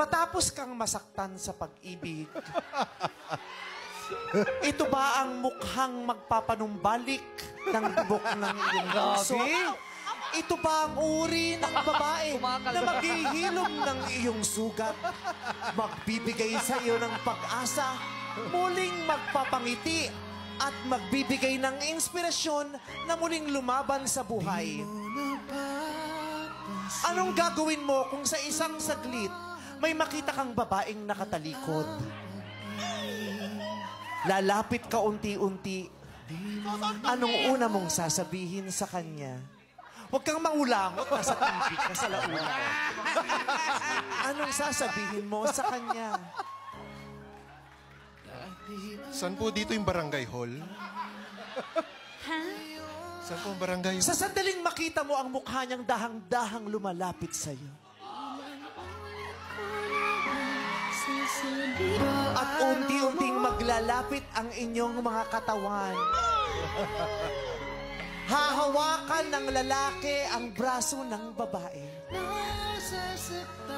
Matapos kang masaktan sa pag-ibig, ito ba ang mukhang magpapanumbalik ng bubok ng iyong puso? Ito ba ang uri ng babae na maghihilom ng iyong sugat? Magbibigay sa iyo ng pag-asa, muling magpapangiti at magbibigay ng inspirasyon na muling lumaban sa buhay. Anong gagawin mo kung sa isang saglit may makita kang babaeng nakatalikod? Lalapit ka unti-unti. Anong una mong sasabihin sa kanya? Huwag kang mangulangot, nasa TV ka sa launa. Anong sasabihin mo sa kanya? Saan po dito yung barangay hall? Saan po ang barangay hall? Sa sandaling makita mo ang mukha niyang dahang-dahang lumalapit sa'yo. At unti-unting maglalapit ang inyong mga katawan. Hahawakan ng lalaki ang braso ng babae.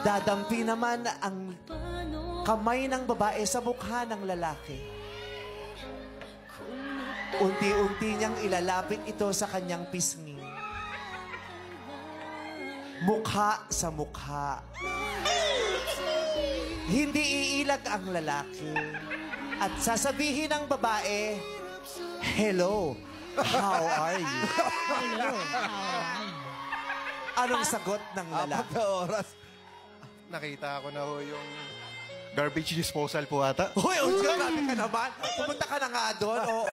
Dadampi naman ang kamay ng babae sa mukha ng lalaki. Unti-unti niyang ilalapit ito sa kanyang pisngi. Mukha sa mukha. Hindi iilag ang lalaki. At sasabihin ng babae, "Hello, how are you?" Hello, how are you? Anong sagot ng lalaki? Oras. Nakita ko na ho yung garbage disposal po ata. Hoy, grabe ka naman. Pumunta ka na nga doon.